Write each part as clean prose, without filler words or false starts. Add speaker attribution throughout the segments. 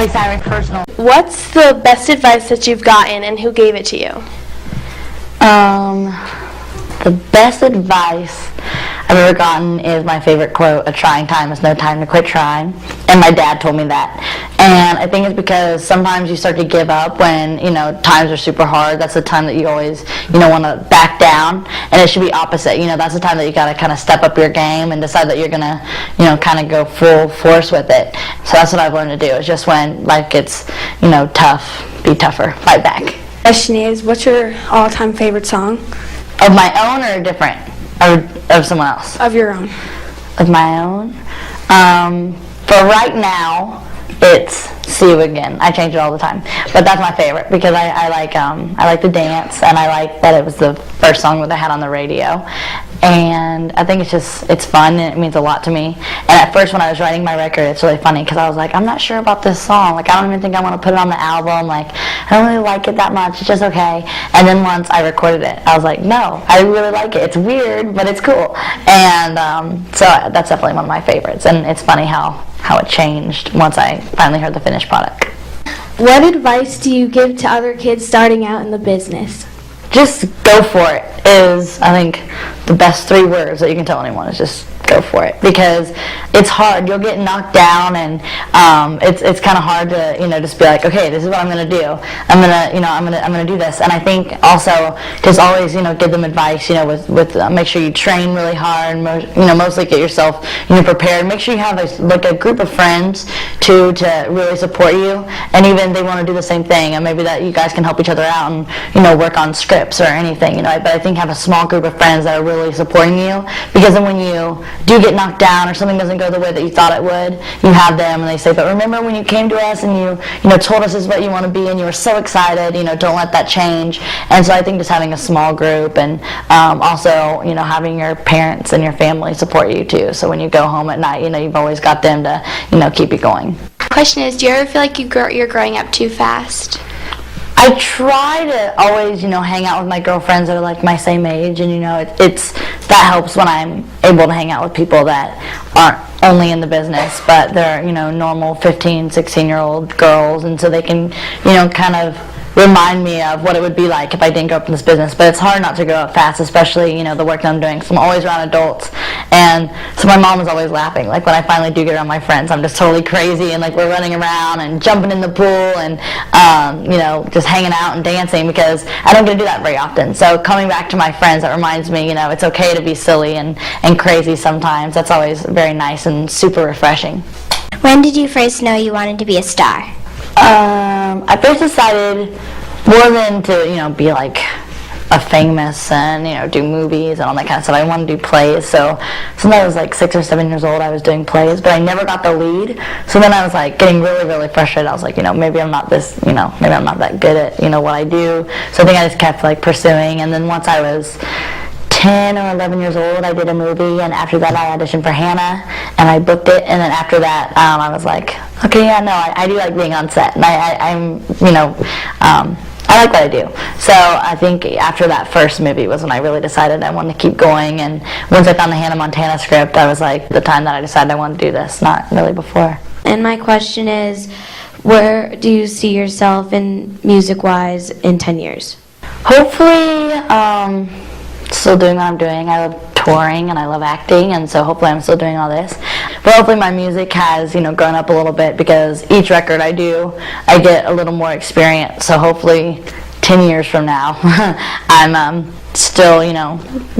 Speaker 1: Miley Cyrus personal.
Speaker 2: What's the best advice that you've gotten and who gave it to you?
Speaker 1: The best advice I've ever gotten is my favorite quote, "A trying time is no time to quit trying." And my dad told me that. And I think it's because sometimes you start to give up when, times are super hard. That's the time that you always, want to back down. And it should be opposite. That's the time that you got to kind of step up your game and decide that you're going to, kind of go full force with it. So that's what I've learned to do. It's just when life gets, tough, be tougher, fight back.
Speaker 3: Question is, what's your all-time favorite song?
Speaker 1: Of my own or different? Or of someone else?
Speaker 3: Of your own.
Speaker 1: Of my own? For right now, it's "See You Again." I change it all the time, but that's my favorite because I like the dance, and I like that it was the first song that I had on the radio, and I think it's fun and it means a lot to me. And at first, when I was writing my record, it's really funny because I was like, I'm not sure about this song. I don't even think I want to put it on the album. I don't really like it that much. It's just okay. And then once I recorded it, I was like, no, I really like it. It's weird, but it's cool. And so that's definitely one of my favorites. And it's funny how it changed once I finally heard the finished product.
Speaker 2: What advice do you give to other kids starting out in the business?
Speaker 1: Just go for it is, I think, the best 3 words that you can tell anyone is just go for it, because it's hard. You'll get knocked down, and it's kind of hard to just be like, okay, this is what I'm gonna do. I'm gonna do this. And I think also just always give them advice. With make sure you train really hard. Mostly get yourself prepared. Make sure you have a group of friends to really support you, and even they want to do the same thing, and maybe that you guys can help each other out and work on scripts or anything. But I think have a small group of friends that are really supporting you, because then when you do get knocked down or something doesn't go the way that you thought it would, you have them and they say, but remember when you came to us and you told us this is what you want to be and you were so excited, don't let that change. And so I think just having a small group, and also having your parents and your family support you too, so when you go home at night you've always got them to keep you going.
Speaker 4: Question is, do you ever feel like you're growing up too fast?
Speaker 1: I try to always, hang out with my girlfriends that are like my same age, and that helps when I'm able to hang out with people that aren't only in the business, but they're normal 15, 16-year-old girls, and so they can kind of remind me of what it would be like if I didn't grow up in this business. But it's hard not to grow up fast, especially the work that I'm doing. So I'm always around adults, and so my mom is always laughing. Like when I finally do get around my friends, I'm just totally crazy, and we're running around and jumping in the pool and just hanging out and dancing, because I don't get to do that very often. So coming back to my friends, that reminds me it's okay to be silly and crazy sometimes. That's always very nice and super refreshing.
Speaker 4: When did you first know you wanted to be a star?
Speaker 1: I first decided, more than to be like a famous and do movies and all that kind of stuff, I wanted to do plays. So since I was like 6 or 7 years old, I was doing plays, but I never got the lead. So then I was like getting really, really frustrated. I was like, maybe I'm not maybe I'm not that good at what I do. So I think I just kept pursuing. And then once I was 10 or 11 years old, I did a movie, and after that I auditioned for Hannah and I booked it. And then after that I was like, okay, yeah, no, I do like being on set, and I like what I do. So I think after that first movie was when I really decided I wanted to keep going. And once I found the Hannah Montana script, I was like, the time that I decided I wanted to do this, not really before.
Speaker 5: And my question is, where do you see yourself in music-wise in 10 years?
Speaker 1: Hopefully, still doing what I'm doing. I love touring and I love acting, and so hopefully I'm still doing all this. But hopefully my music has, grown up a little bit, because each record I do, I get a little more experience. So hopefully 10 years from now, I'm still,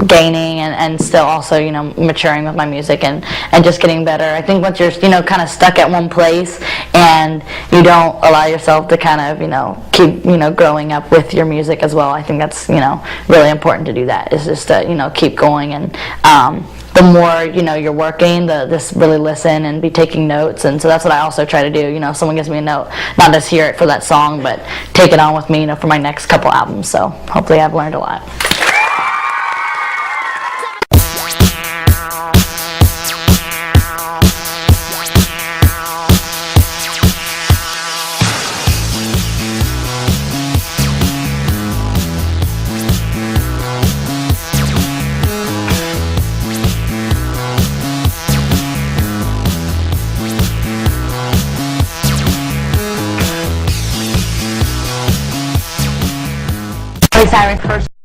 Speaker 1: gaining and still also, maturing with my music and just getting better. I think once you're, kind of stuck at one place and you don't allow yourself to kind of, keep, growing up with your music as well, I think that's, really important to do that, is just to, keep going. And the more, you're working, this really listen and be taking notes. And so that's what I also try to do. If someone gives me a note, not just hear it for that song, but take it on with me, for my next couple albums. So hopefully I've learned a lot. Miley Cyrus first